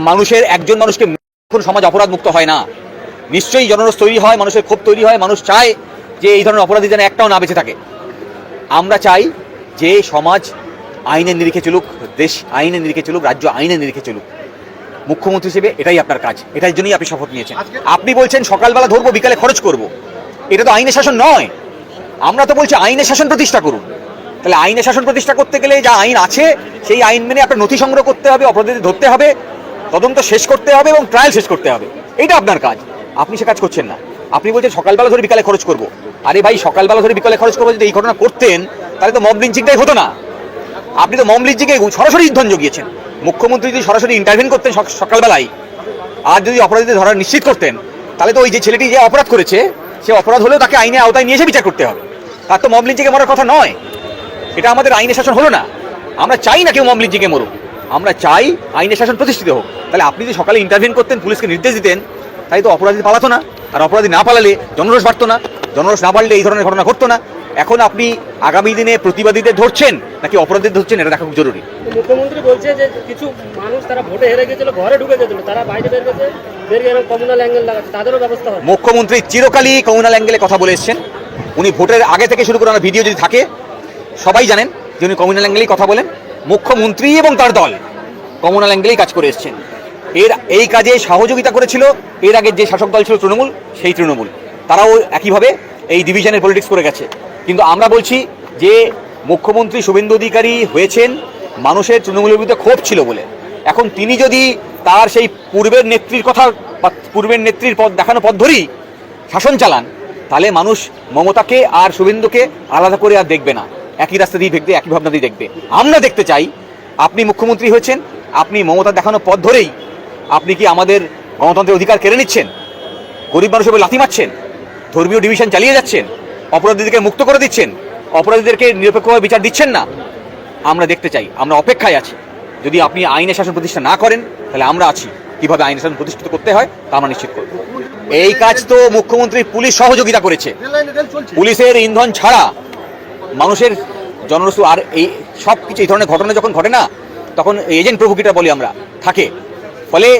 মানুষের একজন মানুষকে এখন সমাজ অপরাধ মুক্ত হয় না, নিশ্চয়ই জনরোষ তৈরি হয়, মানুষের ক্ষোভ তৈরি হয়, মানুষ চায় যে এই ধরনের অপরাধী যেন একটাও না বেঁচে থাকে। আমরা চাই যে সমাজ আইনের নিরিখে চলুক, দেশ আইনের নিরিখে চলুক, রাজ্য আইনের নিরিখে চলুক। মুখ্যমন্ত্রী হিসেবে এটাই আপনার কাজ, এটার জন্যই আপনি শপথ নিয়েছেন। আপনি বলছেন সকালবেলা ধরবো বিকালে খরচ করব, এটা তো আইনের শাসন নয়। আমরা তো বলছি আইনের শাসন প্রতিষ্ঠা করুন। তাহলে আইনের শাসন প্রতিষ্ঠা করতে গেলে যা আইন আছে সেই আইন মেনে আপনার নথি সংগ্রহ করতে হবে, অপরাধীদের ধরতে হবে, তদন্ত শেষ করতে হবে এবং ট্রায়াল শেষ করতে হবে। এইটা আপনার কাজ, আপনি সে কাজ করছেন না। আপনি বলছেন সকালবেলা ধরে বিকালে খরচ করব। আরে ভাই, সকালবেলা ধরে বিকালে খরচ করবো যদি এই ঘটনা করতেন তাহলে তো মব লিঞ্চিংটাই হতো না। আপনি তো মব লিঞ্চিংয়ে সরাসরি ইন্ধন জুগিয়েছেন। মুখ্যমন্ত্রী যদি সরাসরি ইন্টারভিন করতেন সকালবেলায়, আর যদি অপরাধীদের ধরা নিশ্চিত করতেন, তাহলে তো ওই যে ছেলেটি যে অপরাধ করেছে সে অপরাধ হলেও তাকে আইনের আওতায় নিয়ে এসে বিচার করতে হবে। তার তো মব লিঞ্চিংয়ে মরার কথা নয়। এটা আমাদের আইনের শাসন হলো না। আমরা চাই না কেউ মব লিঞ্চিংয়ে মরুক, আমরা চাই আইনের শাসন প্রতিষ্ঠিত হোক। তাহলে আপনি যদি সকালে ইন্টারভিন করতেন, পুলিশকে নির্দেশ দিতেন, তাই তো অপরাধী পালাতো না। আর অপরাধী না পালালে জনরোষ বাড়তো না, জনরোষ না বাড়লে এই ধরনের ঘটনা ঘটতো না। এখন আপনি আগামী দিনে প্রতিবাদীদের ধরছেন নাকি অপরাধীদের ধরছেন, এটা দেখা খুব জরুরি। মুখ্যমন্ত্রী বলছে যে কিছু মানুষ তারা ভোটে হেরে গেছিল, ঘরে ঢুকে গেছিল, তারা বাইরে বের গেছে, বের গিয়ে কমিউনাল অ্যাঙ্গেল লাগাচ্ছে, তাদেরও ব্যবস্থা হবে। মুখ্যমন্ত্রী চিরকালই কমিউনাল অ্যাঙ্গেলে কথা বলে এসছেন। উনি ভোটের আগে থেকে শুরু করে আমার ভিডিও যদি থাকে সবাই জানেন যে উনি কমিউনাল অ্যাঙ্গেলেই কথা বলেন। মুখ্যমন্ত্রী এবং তার দল কমিউনাল অ্যাঙ্গেলেই কাজ করে এসছেন। এই কাজে সহযোগিতা করেছিল এর আগে যে শাসক দল ছিল তৃণমূল, সেই তৃণমূল তারাও একইভাবে এই ডিভিশনের পলিটিক্স করে গেছে। কিন্তু আমরা বলছি যে মুখ্যমন্ত্রী শুভেন্দু অধিকারী হয়েছেন মানুষের তৃণমূলের বিরুদ্ধে ক্ষোভ ছিল বলে। এখন তিনি যদি তার সেই পূর্বের নেত্রীর কথা বা পূর্বের নেত্রীর পথ দেখানো পথ ধরেই শাসন চালান, তাহলে মানুষ মমতাকে আর শুভেন্দুকে আলাদা করে আর দেখবে না, একই রাস্তা দিয়ে দেখবে, একই ভাবনা দিয়ে দেখবে। আমরা দেখতে চাই আপনি মুখ্যমন্ত্রী হয়েছেন, আপনি মমতার দেখানো পথ ধরেই আপনি কি আমাদের গণতন্ত্রের অধিকার কেড়ে নিচ্ছেন, গরিব মানুষের লাথি মারছেন, ধর্মীয় ডিভিশন চালিয়ে যাচ্ছেন, অপরাধীদেরকে মুক্ত করে দিচ্ছেন, অপরাধীদেরকে নিরপেক্ষভাবে বিচার দিচ্ছেন না। আমরা দেখতে চাই, আমরা অপেক্ষায় আছি। যদি আপনি আইনের শাসন প্রতিষ্ঠা না করেন তাহলে আমরা আছি, কিভাবে আইনের শাসন প্রতিষ্ঠিত করতে হয় তা আমরা নিশ্চিত করব। এই কাজ তো মুখ্যমন্ত্রী পুলিশ সহযোগিতা করেছে। পুলিশের ইন্ধন ছাড়া মানুষের জনরোষ আর এই সব কিছু এই ধরনের ঘটনা যখন ঘটে না, তখন এজেন্ট প্রভোকিটার বলি আমরা থাকে, ফলে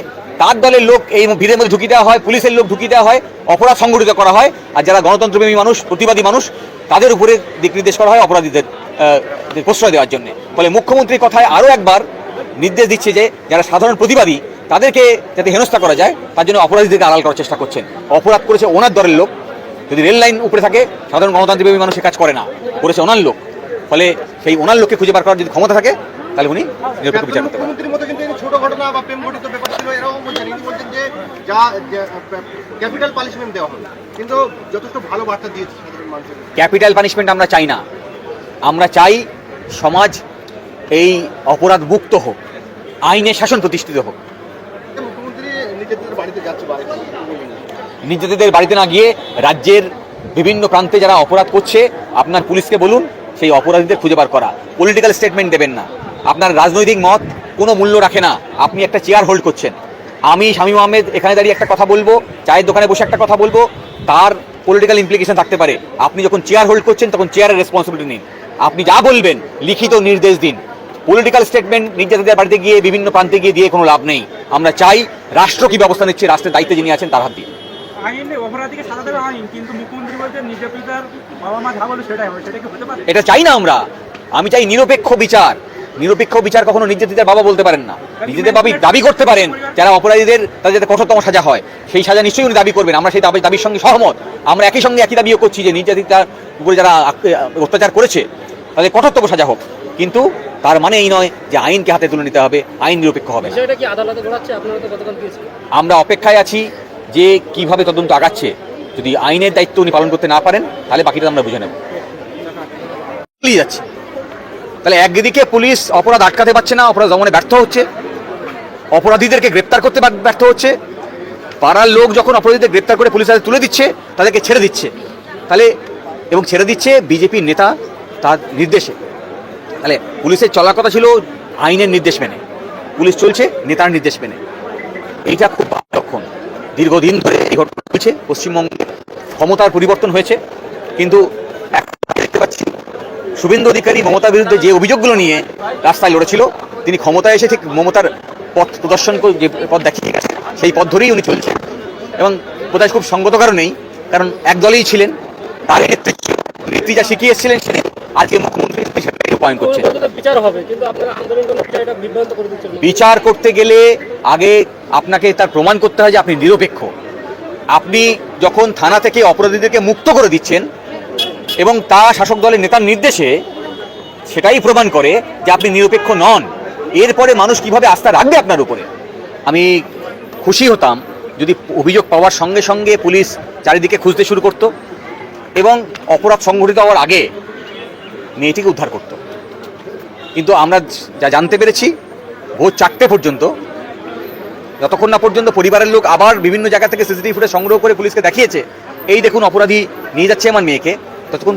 তার দলের লোক এই ভিড়ের মধ্যে ঢুকিয়ে দেওয়া হয়, পুলিশের লোক ঢুকিয়ে দেওয়া হয়, অপরাধ সংগঠিত করা হয়। আর যারা গণতন্ত্রপ্রেমী মানুষ, প্রতিবাদী মানুষ, তাদের উপরে দিক নির্দেশ করা হয় অপরাধীদের প্রশ্রয় দেওয়ার জন্য। ফলে মুখ্যমন্ত্রীর কথায় আরও একবার নির্দেশ দিচ্ছে যে যারা সাধারণ প্রতিবাদী তাদেরকে যাতে হেনস্থা করা যায় তার জন্য অপরাধীদেরকে আড়াল করার চেষ্টা করছেন। অপরাধ করেছে ওনার দলের লোক, যদি রেল লাইন উপরে থাকে সাধারণ গণতান্ত্রিক মানুষ সে কাজ করে না, করেছে ওনার লোক। ফলে সেই ওনার লোককে খুঁজে বার করার যদি ক্ষমতা থাকে তাহলে উনি নিরপেক্ষ বিচার করতে পারেন। ছোট ঘটনা বা প্রেম ঘটিত ব্যাপার ছিল এরকম বলছেন, ইনি বলছেন যে যা ক্যাপিটাল পানিশমেন্ট দেওয়া হবে, কিন্তু যথেষ্ট ভালো বার্তা দিয়েছে সাধারণ মানুষের। ক্যাপিটাল পানিশমেন্ট আমরা চাই না, আমরা চাই সমাজ এই অপরাধ মুক্ত হোক, আইনের শাসন প্রতিষ্ঠিত হোক। মুখ্যমন্ত্রী নিজেদের বাড়িতে যাচ্ছে, নিজেদের বাড়িতে না গিয়ে রাজ্যের বিভিন্ন প্রান্তে যারা অপরাধ করছে আপনার পুলিশকে বলুন সেই অপরাধীদের খুঁজে বার করা। পলিটিক্যাল স্টেটমেন্ট দেবেন না, আপনার রাজনৈতিক মত কোনো মূল্য রাখে না। আপনি একটা চেয়ার হোল্ড করছেন, আমি শামীম আহমেদ এখানে দাঁড়িয়ে একটা কথা বলবো, চায়ের দোকানে বসে একটা কথা বলবো, তার পলিটিক্যাল ইমপ্লিকেশন থাকতে পারে। আপনি যখন চেয়ার হোল্ড করছেন তখন চেয়ারের রেসপন্সিবিলিটি নিন, আপনি যা বলবেন লিখিত নির্দেশ দিন। পলিটিক্যাল স্টেটমেন্ট নির্যাতিতদের বাড়িতে গিয়ে বিভিন্ন প্রান্তে গিয়ে দিয়ে কোনো লাভ নেই। আমরা চাই রাষ্ট্র কি ব্যবস্থা নিচ্ছে, রাষ্ট্রের দায়িত্বে যিনি আছেন তার হাত দিয়ে। এটা চাই না আমরা, আমি চাই নিরপেক্ষ বিচার। নিরপেক্ষ বিচার কখনো নির্যাতিতার বাবা বলতে পারেন না, নির্যাতিতার বাবা দাবি করতে পারেন যারা অপরাধীদের তাদের যাতে কঠোরতম সাজা হয়, সেই সাজা নিশ্চয়ই উনি দাবি করবেন। আমরা সেই দাবির সঙ্গে সহমত। আমরা একই সঙ্গে একই দাবিও করছি যে নির্যাতিতার উপরে যারা অত্যাচার করেছে তাদের কঠোরতম সাজা হোক, কিন্তু তার মানে এই নয় যে আইনকে হাতে তুলে নিতে হবে, আইন নিরপেক্ষ হবে। আমরা অপেক্ষায় আছি যে কিভাবে তদন্ত আগাচ্ছে। যদি আইনের দায়িত্ব উনি পালন করতে না পারেন তাহলে বাকিটা আমরা বুঝে নেব। যাচ্ছে তাহলে একদিকে পুলিশ অপরাধ আটকাতে পারছে না, অপরাধ দমনে ব্যর্থ হচ্ছে, অপরাধীদেরকে গ্রেপ্তার করতে ব্যর্থ হচ্ছে। পাড়ার লোক যখন অপরাধীদের গ্রেপ্তার করে পুলিশ হাতে তুলে দিচ্ছে, তাদেরকে ছেড়ে দিচ্ছে, তাহলে এবং ছেড়ে দিচ্ছে বিজেপির নেতা তার নির্দেশে। তাহলে পুলিশের চলার কথা ছিল আইনের নির্দেশ মেনে, পুলিশ চলছে নেতার নির্দেশ মেনে। এইটা খুব ভালো লক্ষণ। দীর্ঘদিন ধরে এই ঘটনা চলছে, পশ্চিমবঙ্গে ক্ষমতার পরিবর্তন হয়েছে, কিন্তু এখন দেখতে পাচ্ছি শুভেন্দু অধিকারী মমতার বিরুদ্ধে যে অভিযোগগুলো নিয়ে রাস্তায় লড়েছিল, তিনি ক্ষমতায় এসে ঠিক মমতার পথ প্রদর্শন করে যে পথ দেখিয়ে গেছে সেই পথ ধরেই উনি চলছেন। এবং বোধহয় খুব সঙ্গত কারণেই, কারণ একদলেই ছিলেন, তার নেত্রী যা শিখিয়ে এসেছিলেন সেটা আজকে মুখ্যমন্ত্রী সেটাই রূপায়ণ করছেন। বিচার হবে, কিন্তু আপনারা আন্দোলন করলে বিচারটা বিভ্রান্ত করে দিচ্ছেন। বিচার করতে গেলে আগে আপনাকে তার প্রমাণ করতে হয় যে আপনি নিরপেক্ষ। আপনি যখন থানা থেকে অপরাধীদেরকে মুক্ত করে দিচ্ছেন এবং তা শাসক দলের নেতার নির্দেশে, সেটাই প্রমাণ করে যে আপনি নিরপেক্ষ নন। এরপরে মানুষ কিভাবে আস্থা রাখবে আপনার উপরে? আমি খুশি হতাম যদি অভিযোগ পাওয়ার সঙ্গে সঙ্গে পুলিশ চারিদিকে খুঁজতে শুরু করত এবং অপরাধ সংঘটিত হওয়ার আগে মেয়েটিকে উদ্ধার করত। কিন্তু আমরা যা জানতে পেরেছি, ভোর 4টে পর্যন্ত, যতক্ষণ না পর্যন্ত পরিবারের লোক আবার বিভিন্ন জায়গা থেকে সিসিটিভি ফুটেজ সংগ্রহ করে পুলিশকে দেখিয়েছে এই দেখুন অপরাধী নিয়ে যাচ্ছে আমার মেয়েকে, ততক্ষণ